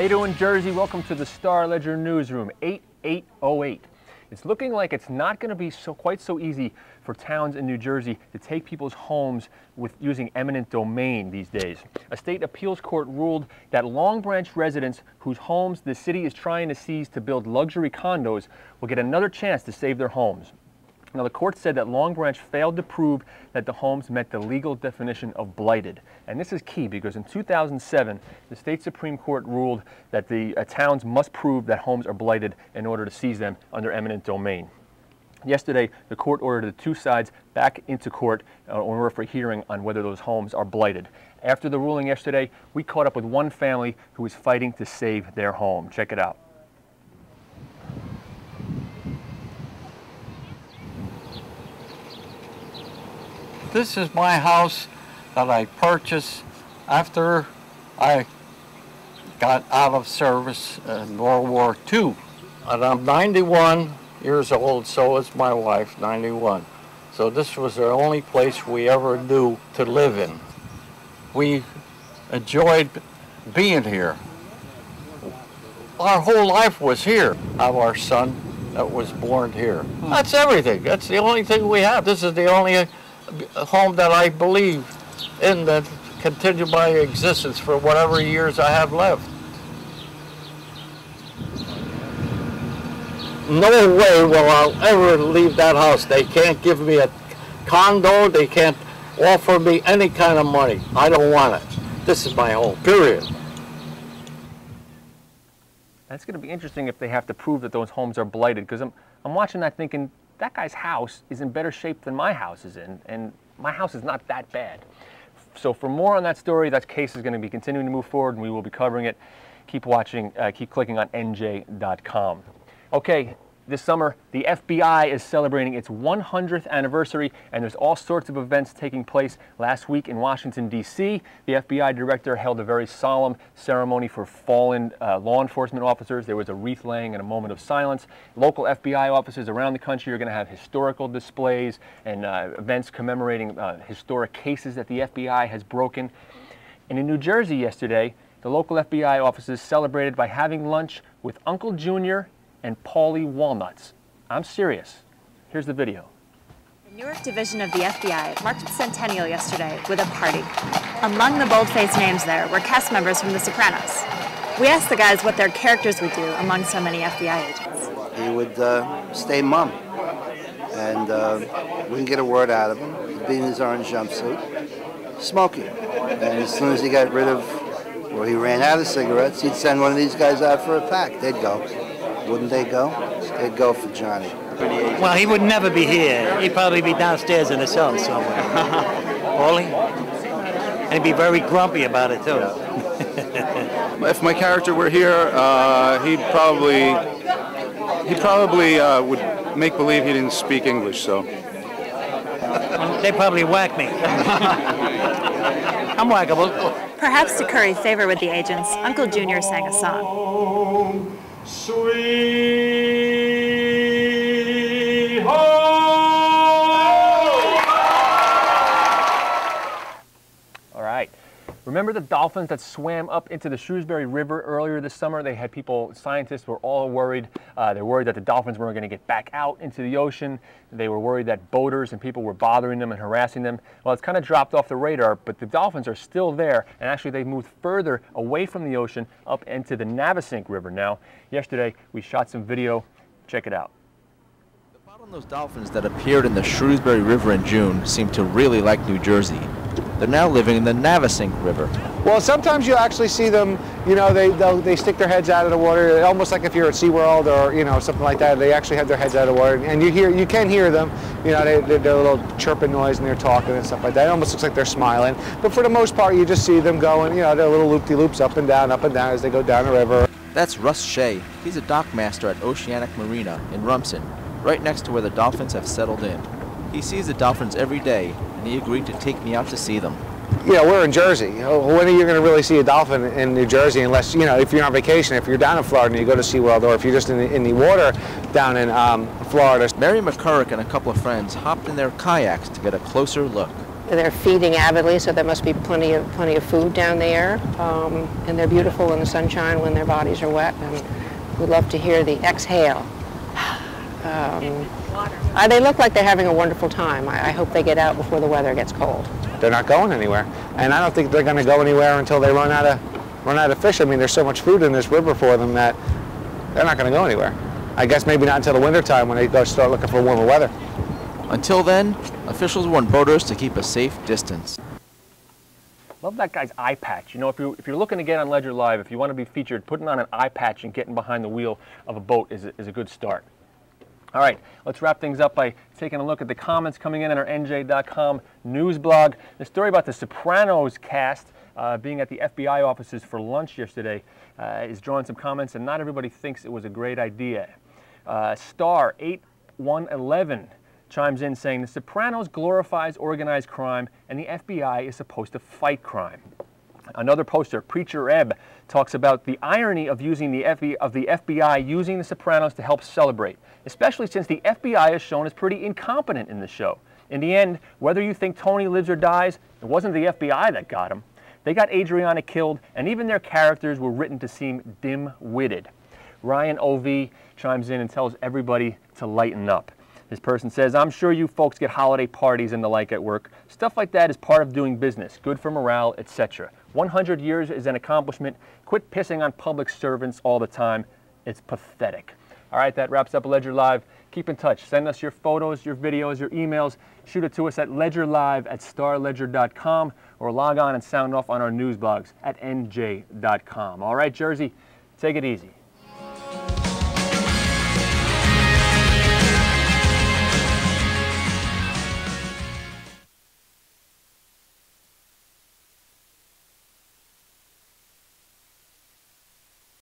you doing, Jersey? Welcome to the Star Ledger Newsroom, 8808. It's looking like it's not going to be quite so easy for towns in New Jersey to take people's homes with using eminent domain these days. A state appeals court ruled that Long Branch residents whose homes the city is trying to seize to build luxury condos will get another chance to save their homes. Now, the court said that Long Branch failed to prove that the homes met the legal definition of blighted. And this is key because in 2007, the state Supreme Court ruled that the towns must prove that homes are blighted in order to seize them under eminent domain. Yesterday, the court ordered the two sides back into court in order for a hearing on whether those homes are blighted. After the ruling yesterday, we caught up with one family who is fighting to save their home. Check it out. This is my house that I purchased after I got out of service in World War II. And I'm 91 years old, so is my wife, 91. So this was the only place we ever knew to live in. We enjoyed being here. Our whole life was here. I have our son that was born here. That's everything. That's the only thing we have. This is the only home that I believe in that continue my existence for whatever years I have left. No way will I ever leave that house. They can't give me a condo. They can't offer me any kind of money. I don't want it. This is my home, period. That's going to be interesting if they have to prove that those homes are blighted, because I'm watching that thinking, that guy's house is in better shape than my house is in, and my house is not that bad. So for more on that story, that case is going to be continuing to move forward, and we will be covering it. Keep watching, keep clicking on NJ.com. Okay, this summer, the FBI is celebrating its 100th anniversary, and there's all sorts of events taking place. Last week in Washington, D.C., the FBI director held a very solemn ceremony for fallen law enforcement officers. There was a wreath laying and a moment of silence. Local FBI offices around the country are going to have historical displays and events commemorating historic cases that the FBI has broken. And in New Jersey yesterday, the local FBI offices celebrated by having lunch with Uncle Junior and Paulie Walnuts. I'm serious. Here's the video. The Newark Division of the FBI marked its centennial yesterday with a party. Among the bold-faced names there were cast members from The Sopranos. We asked the guys what their characters would do among so many FBI agents. He would stay mum, and wouldn't get a word out of him. He'd be in his orange jumpsuit, smoking. And as soon as he got rid of, or he ran out of cigarettes, he'd send one of these guys out for a pack. They'd go. Wouldn't they go? They'd go for Johnny. Well, he would never be here. He'd probably be downstairs in a cell somewhere. Paulie? And he'd be very grumpy about it, too. If my character were here, he probably would make believe he didn't speak English, so. Well, they'd probably whack me. I'm whackable. Perhaps to curry favor with the agents, Uncle Junior sang a song. Sweet home. All right. Remember the dolphins that swam up into the Shrewsbury River earlier this summer? They had people, scientists were all worried. They're worried that the dolphins weren't going to get back out into the ocean. They were worried that boaters and people were bothering them and harassing them. Well, it's kind of dropped off the radar, but the dolphins are still there, and actually they've moved further away from the ocean up into the Navesink River now. Yesterday, we shot some video. Check it out. The bottlenose dolphins that appeared in the Shrewsbury River in June seem to really like New Jersey. They're now living in the Navesink River. Well, sometimes you actually see them, you know, they stick their heads out of the water, almost like if you're at SeaWorld or, you know, something like that. They actually have their heads out of the water, and you can hear them, you know, they're a little chirping noise and they're talking and stuff like that. It almost looks like they're smiling. But for the most part, you just see them going, you know, their little loop-de-loops up and down as they go down the river. That's Russ Shea. He's a dock master at Oceanic Marina in Rumson, right next to where the dolphins have settled in. He sees the dolphins every day, and he agreed to take me out to see them. You know, we're in Jersey. When are you going to really see a dolphin in New Jersey unless, you know, if you're on vacation, if you're down in Florida and you go to SeaWorld, or if you're just in the water down in Florida. Mary McCurrick and a couple of friends hopped in their kayaks to get a closer look. They're feeding avidly, so there must be plenty of food down there. And they're beautiful in the sunshine when their bodies are wet. And we'd love to hear the exhale. They look like they're having a wonderful time. I hope they get out before the weather gets cold. They're not going anywhere, and I don't think they're going to go anywhere until they run out of fish. I mean, there's so much food in this river for them that they're not going to go anywhere. I guess maybe not until the winter time when they go start looking for warmer weather. Until then, officials warn boaters to keep a safe distance. Love that guy's eye patch. You know, if you're looking to get on Ledger Live, if you want to be featured, putting on an eye patch and getting behind the wheel of a boat is a good start. All right, let's wrap things up by taking a look at the comments coming in on our NJ.com news blog. The story about the Sopranos cast being at the FBI offices for lunch yesterday is drawing some comments, and not everybody thinks it was a great idea. Star 8111 chimes in saying, the Sopranos glorifies organized crime and the FBI is supposed to fight crime. Another poster, Preacher Ebb, talks about the irony of using the FBI using the Sopranos to help celebrate, especially since the FBI is shown as pretty incompetent in the show. In the end, whether you think Tony lives or dies, it wasn't the FBI that got him. They got Adriana killed, and even their characters were written to seem dim-witted. Ryan O.V. chimes in and tells everybody to lighten up. This person says, I'm sure you folks get holiday parties and the like at work. Stuff like that is part of doing business, good for morale, etc. 100 years is an accomplishment. Quit pissing on public servants all the time. It's pathetic. All right, that wraps up Ledger Live. Keep in touch. Send us your photos, your videos, your emails. Shoot it to us at ledgerlive@starledger.com or log on and sound off on our news blogs at NJ.com. All right, Jersey, take it easy.